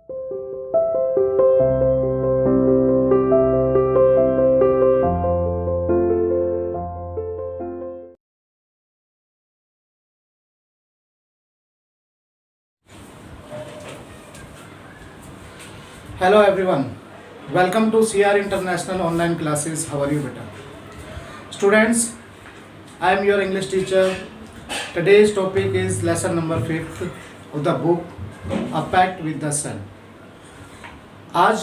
Hello everyone, welcome to CR International Online Classes. How are you beta? Students, I am your English teacher. Today's topic is lesson number 5th of the book A Pact with the Sun. आज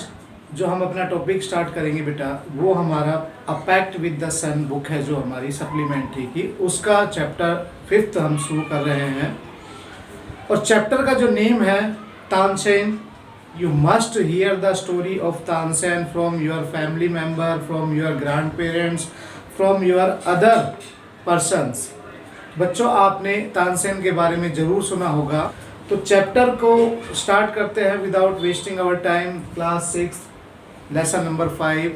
जो हम अपना topic start करेंगे बेटा, वो हमारा a pact with the sun book है, जो हमारी सप्लीमेंट्री की, उसका चैप्टर 5th हम शुरू कर रहे हैं। और चैप्टर का जो नेम है Tansen. You must hear the story of Tansen from your family member, from your grandparents, from your other persons. बच्चों, आपने तानसेन के बारे में ज़रूर सुना होगा। तो चैप्टर को स्टार्ट करते हैं without wasting our time. Class 6 lesson number 5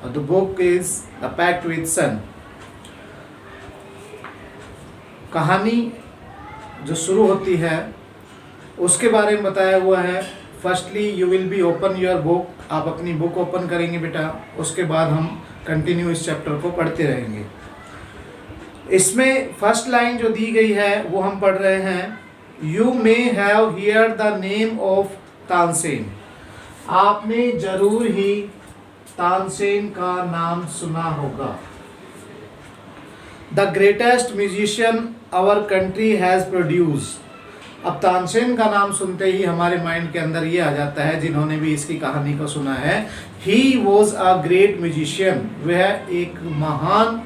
the book is the pact with sun. कहानी जो शुरू होती है उसके बारे में बताया हुआ है। Firstly you will be open your book, आप अपनी बुक ओपन करेंगे बेटा, उसके बाद हम कंटिन्यू इस चैप्टर को पढ़ते रहेंगे। इसमें फर्स्ट लाइन जो दी गई है वो हम पढ़ रहे हैं, you may have hear the name of Tansen. आपने जरूर ही तानसेन का नाम सुना होगा। The greatest musician our country has produced. अब तानसेन का नाम सुनते ही हमारे माइंड के अंदर ये आ जाता है, जिन्होंने भी इसकी कहानी को सुना है, he was a great musician. वह एक महान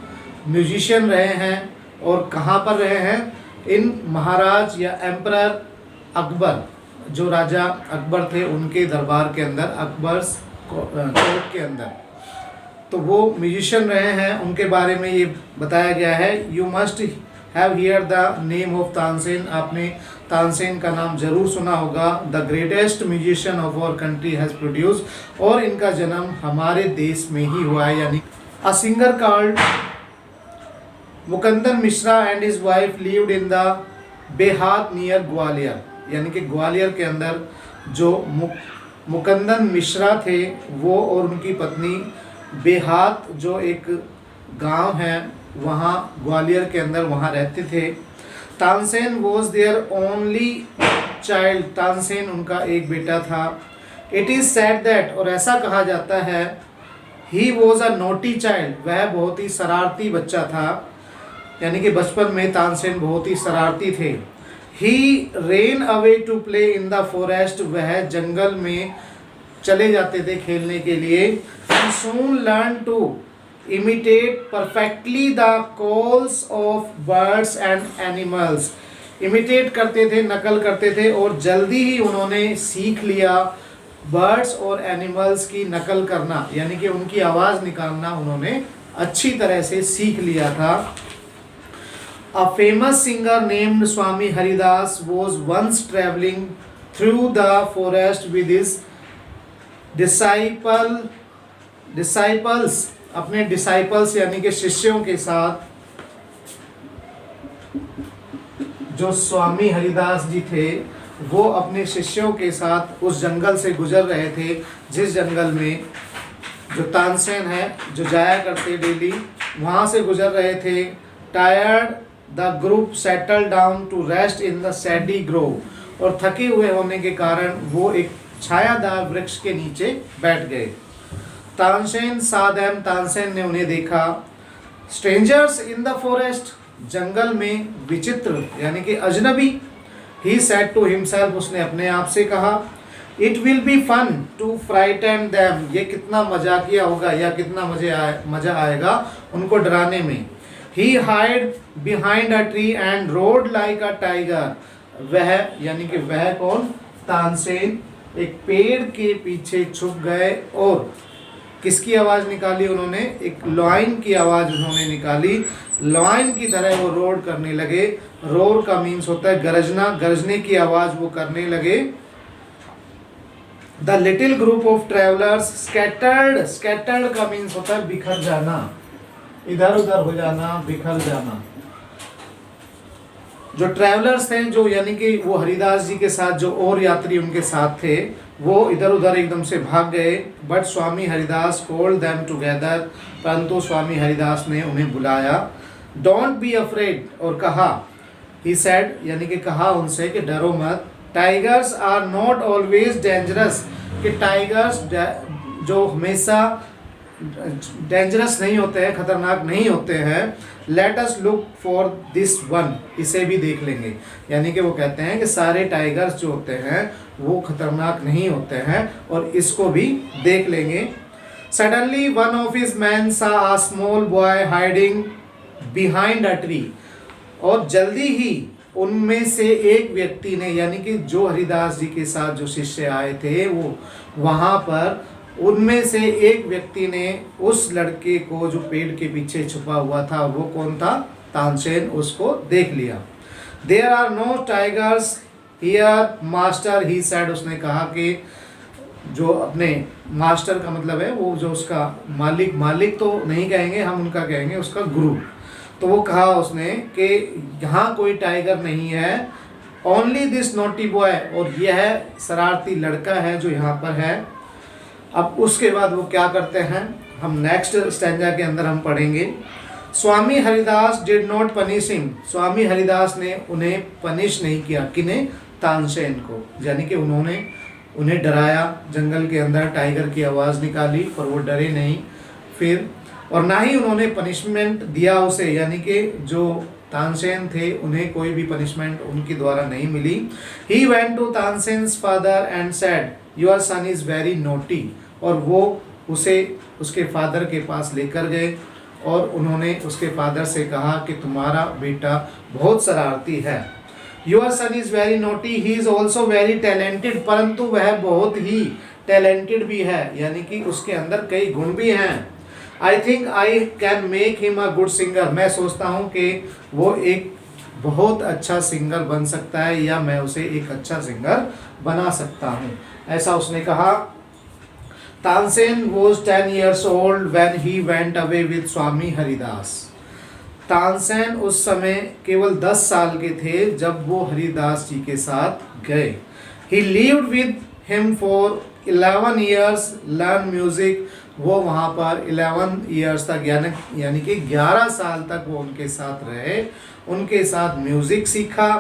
म्यूजिशियन रहे हैं। और कहाँ पर रहे हैं? इन महाराज या एम्परर अकबर, जो राजा अकबर थे उनके दरबार के अंदर, अकबर्स कोर्ट के अंदर, तो वो म्यूजिशियन रहे हैं। उनके बारे में ये बताया गया है, you must have hear the name of Tansen. आपने तानसेन का नाम जरूर सुना होगा। The greatest musician of our country has produce. और इनका जन्म हमारे देश में ही हुआ है। यानी a singer called Mukandan Mishra and his wife lived in the Behat near Gwalior. यानी कि ग्वालियर के अंदर जो मुकंदन मिश्रा थे वो और उनकी पत्नी बेहात, जो एक गांव है वहाँ ग्वालियर के अंदर, वहाँ रहते थे। Tansen was their only child. Tansen उनका एक बेटा था। इट इज़ सेड दैट, और ऐसा कहा जाता है, he was a naughty child. वह बहुत ही शरारती बच्चा था। यानी कि बचपन में तानसेन बहुत ही शरारती थे। He ran away to play in the forest. वह जंगल में चले जाते थे खेलने के लिए। He soon learn to imitate perfectly the calls of birds and animals। imitate करते थे, नकल करते थे, और जल्दी ही उन्होंने सीख लिया बर्ड्स और एनिमल्स की नकल करना, यानी कि उनकी आवाज़ निकालना उन्होंने अच्छी तरह से सीख लिया था। A famous singer named Swami Haridas was once traveling through the forest with his disciples, अपने डिसाइपल्स यानी कि शिष्यों के साथ। जो स्वामी हरिदास जी थे वो अपने शिष्यों के साथ उस जंगल से गुजर रहे थे, जिस जंगल में जो तानसेन है जो जाया करते डेली, वहाँ से गुजर रहे थे। Tired the group settle down to rest in the shady grove. और थके हुए होने के कारण वो एक छायादार वृक्ष के नीचे बैठ गए। तानसेन saw them, तानसेन ने उन्हें देखा। स्ट्रेंजर्स इन द फॉरेस्ट, जंगल में विचित्र यानी कि अजनबी। ही सेड टू हिमसेल्फ, उसने अपने आप से कहा, it will be fun to frighten them. ये कितना मजाकिया होगा या कितना मजा आएगा उनको डराने में। He hide behind a tree and roared like a tiger. वह यानी कि वह कौन? तानसेन एक पेड़ के पीछे छुप गए। और किसकी आवाज़ निकाली उन्होंने? एक लॉइन की आवाज़ उन्होंने निकाली। लॉइन की तरह वो रोर करने लगे। रोर का मीन्स होता है गरजना, गरजने की आवाज़ वो करने लगे। The little group of travellers scattered, scattered का मीन्स होता है बिखर जाना, इधर उधर हो जाना, बिखर जाना। जो ट्रैवलर्स थे, जो यानी कि वो हरिदास जी के साथ जो और यात्री उनके साथ थे, वो इधर उधर एकदम से भाग गए। But Swami Haridas called them together, परंतु स्वामी हरिदास ने उन्हें बुलाया। डोंट बी अफ्रेड, और कहा, ही सेड, यानी कि कहा उनसे कि डरो मत। Tigers are not always dangerous, कि टाइगर्स जो हमेशा डेंजरस नहीं होते हैं, खतरनाक नहीं होते हैं। Let us look for this one, इसे भी देख लेंगे। यानी कि वो कहते हैं कि सारे टाइगर्स जो होते हैं वो खतरनाक नहीं होते हैं, और इसको भी देख लेंगे। Suddenly one of his man saw a small boy hiding behind a tree, और जल्दी ही उनमें से एक व्यक्ति ने, यानी कि जो हरिदास जी के साथ जो शिष्य आए थे वो वहाँ पर, उनमें से एक व्यक्ति ने उस लड़के को जो पेड़ के पीछे छुपा हुआ था, वो कौन था? तानसेन, उसको देख लिया। There are no tigers here master, he said, उसने कहा कि जो अपने मास्टर का मतलब है वो जो उसका मालिक, मालिक तो नहीं कहेंगे हम, उनका कहेंगे उसका गुरु। तो वो कहा उसने कि यहाँ कोई टाइगर नहीं है, ओनली दिस नोटी बॉय, और यह शरारती लड़का है जो यहाँ पर है। अब उसके बाद वो क्या करते हैं, हम नेक्स्ट स्टैंजा के अंदर हम पढ़ेंगे। Swami Haridas did not punish him, Swami Haridas ने उन्हें पनिश नहीं किया। किन्हें? तानसेन को, यानी कि उन्होंने उन्हें डराया, जंगल के अंदर टाइगर की आवाज़ निकाली, पर वो डरे नहीं फिर, और ना ही उन्होंने पनिशमेंट दिया उसे, यानी कि जो तानसेन थे उन्हें कोई भी पनिशमेंट उनके द्वारा नहीं मिली। He went to Tansen's father and said, your son is very naughty, और वो उसे उसके फादर के पास लेकर गए, और उन्होंने उसके फादर से कहा कि तुम्हारा बेटा बहुत शरारती है। Your son is very naughty, he is also very talented, परंतु वह बहुत ही टैलेंटेड भी है, यानी कि उसके अंदर कई गुण भी हैं। I think I can make him a good singer, मैं सोचता हूँ कि वो एक बहुत अच्छा सिंगर बन सकता है, या मैं उसे एक अच्छा सिंगर बना सकता हूँ, ऐसा उसने कहा। Tansen was 10 years old when he went away with स्वामी हरिदास, तानसेन उस समय केवल 10 साल के थे जब वो हरिदास जी के साथ गए। He lived with him for 11 years, learn music, वो वहाँ पर 11 years तक, यानी कि 11 साल तक वो उनके साथ रहे, उनके साथ म्यूज़िक सीखा,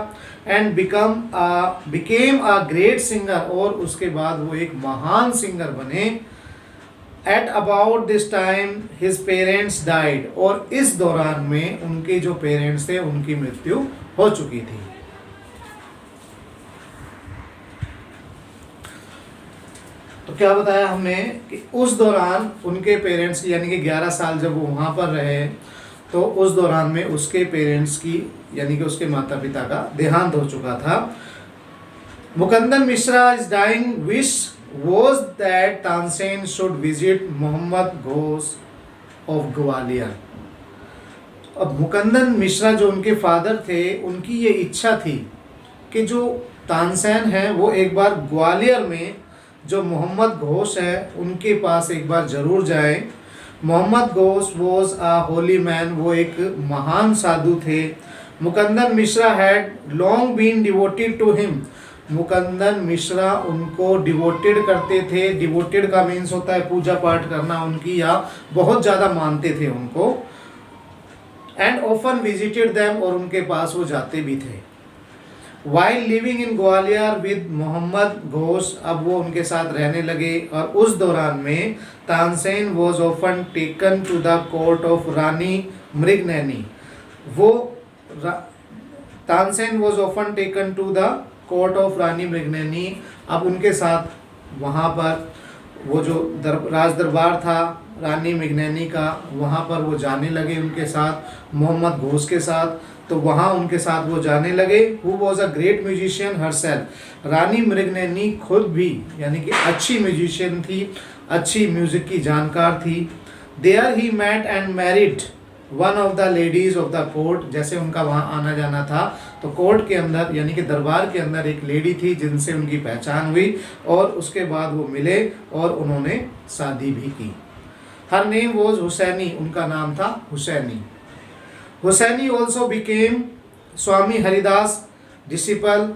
and became a great singer, और उसके बाद वो एक महान सिंगर बने। At about this time his parents died, और इस दौरान में उनके जो पेरेंट्स थे उनकी मृत्यु हो चुकी थी। तो क्या बताया हमने कि उस दौरान उनके पेरेंट्स, यानी कि 11 साल जब वो वहाँ पर रहे, तो उस दौरान में उसके पेरेंट्स की, यानी कि उसके माता पिता का देहांत हो चुका था। Mukandan Mishra is dying wish was that Tansen should visit Mohammad Ghosh of Gwalior. अब मुकंदन मिश्रा जो उनके फादर थे, उनकी ये इच्छा थी कि जो तानसेन है वो एक बार ग्वालियर में जो मोहम्मद घोष है उनके पास एक बार ज़रूर जाए। Mohammad Ghosh was a holy man, वो एक महान साधु थे। Mukandan Mishra had long been devoted to him, Mukandan Mishra उनको डिवोटेड करते थे। डिवोटेड का मीन्स होता है पूजा पाठ करना उनकी, या बहुत ज़्यादा मानते थे उनको। एंड ऑफन विजिटेड देम, और उनके पास वो जाते भी थे। While living in Gwalior with Mohammad Ghosh, अब वो उनके साथ रहने लगे, और उस दौरान में Tansen was often taken to the court of Rani Mrignayani, वो Tansen was often taken to the court of Rani Mrignayani. अब उनके साथ वहाँ पर वो जो राज दरबार था रानी मृगनैनी का, वहाँ पर वो जाने लगे उनके साथ, मोहम्मद घोष के साथ। तो वहाँ उनके साथ वो जाने लगे। Who was a great musician herself, Rani Mrignayani खुद भी, यानी कि अच्छी म्यूजिशियन थी, अच्छी म्यूजिक की जानकार थी। There he met and married one of the ladies of the court, जैसे उनका वहाँ आना जाना था तो कोर्ट के अंदर, यानी कि दरबार के अंदर एक लेडी थी जिनसे उनकी पहचान हुई, और उसके बाद वो मिले और उन्होंने शादी भी की। हर नेम वॉज हुसैनी, उनका नाम था हुसैनी। हुसैनी ऑल्सो बिकेम स्वामी हरिदास डिसिपल,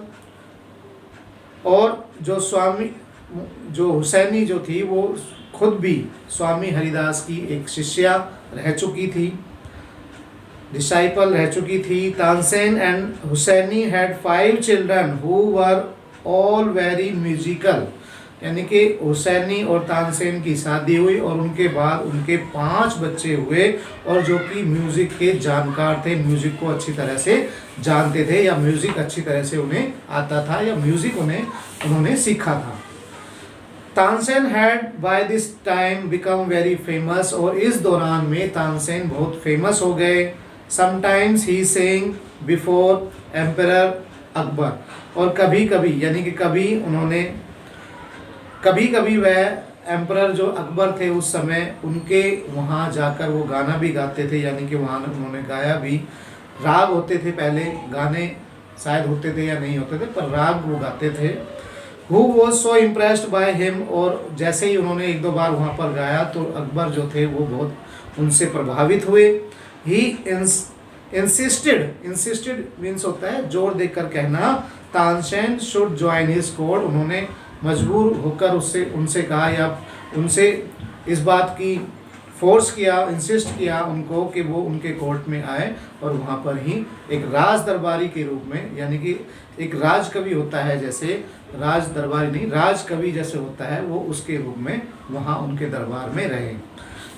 और जो स्वामी जो हुसैनी जो थी वो खुद भी स्वामी हरिदास की एक शिष्या रह चुकी थी, डिसाइपल रह चुकी थी। Tansen and Husaini had 5 children who were all very musical, यानी कि हुसैनी और तानसेन की शादी हुई और उनके बाद उनके 5 बच्चे हुए और जो कि म्यूज़िक के जानकार थे, म्यूज़िक को अच्छी तरह से जानते थे या म्यूज़िक अच्छी तरह से उन्हें आता था या म्यूज़िक उन्होंने सीखा था। Tansen had by this time become very famous, और इस दौरान में तानसेन बहुत फेमस हो गए। Sometimes he saying before emperor Akbar, और कभी कभी यानी कि कभी कभी वह एम्परर जो अकबर थे उस समय उनके वहाँ जाकर वो गाना भी गाते थे, यानी कि वहाँ उन्होंने गाया भी। राग होते थे पहले, गाने शायद होते थे या नहीं होते थे, पर राग वो गाते थे। Who was so impressed by him, और जैसे ही उन्होंने 1-2 बार वहाँ पर गाया तो अकबर जो थे वो बहुत उनसे प्रभावित हुए। He insisted मीन्स होता है जोर देकर कहना, Tansen should join his court, उन्होंने मजबूर होकर उनसे कहा या उनसे इस बात की फोर्स किया, इंसिस्ट किया उनको कि वो उनके कोर्ट में आए और वहाँ पर ही एक राज दरबारी के रूप में, यानी कि एक राज कवि होता है, जैसे राज दरबारी नहीं, राज कवि जैसे होता है, वो उसके रूप में वहाँ उनके दरबार में रहे।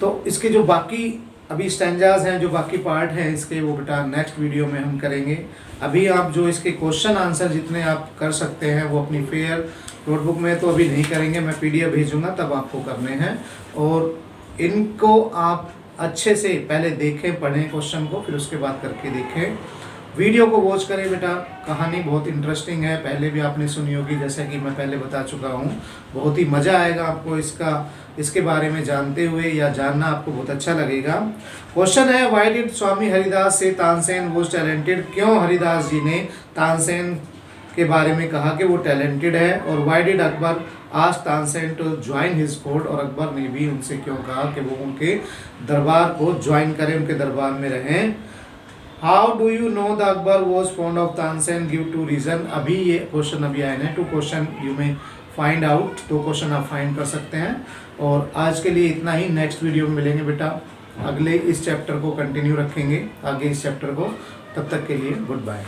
तो इसके जो बाकी अभी स्टैंजाज हैं, जो बाकी पार्ट हैं इसके, वो बेटा नेक्स्ट वीडियो में हम करेंगे। अभी आप जो इसके क्वेश्चन आंसर जितने आप कर सकते हैं वो अपनी फेयर नोटबुक में तो अभी नहीं करेंगे, मैं PDF भेजूँगा तब आपको करने हैं, और इनको आप अच्छे से पहले देखें, पढ़ें क्वेश्चन को, फिर उसके बाद करके देखें। वीडियो को वॉच करें बेटा, कहानी बहुत इंटरेस्टिंग है, पहले भी आपने सुनी होगी, जैसा कि मैं पहले बता चुका हूँ। बहुत ही मज़ा आएगा आपको इसके बारे में जानते हुए, या जानना आपको बहुत अच्छा लगेगा। क्वेश्चन है, व्हाई डिड स्वामी हरिदास से तानसेन वॉज टैलेंटेड, क्यों हरिदास जी ने तानसेन के बारे में कहा कि वो टैलेंटेड है। और why did Akbar ask Tansen to join his court, और अकबर ने भी उनसे क्यों कहा कि वो उनके दरबार को ज्वाइन करें, उनके दरबार में रहें। How do you know the Akbar was fond of Tansen, give 2 reason. अभी ये क्वेश्चन अभी आए हैं, 2 क्वेश्चन यू में फाइंड आउट, 2 क्वेश्चन आप फाइंड कर सकते हैं। और आज के लिए इतना ही, नेक्स्ट वीडियो में मिलेंगे बेटा, अगले इस चैप्टर को कंटिन्यू रखेंगे, आगे इस चैप्टर को। तब तक के लिए गुड बाय।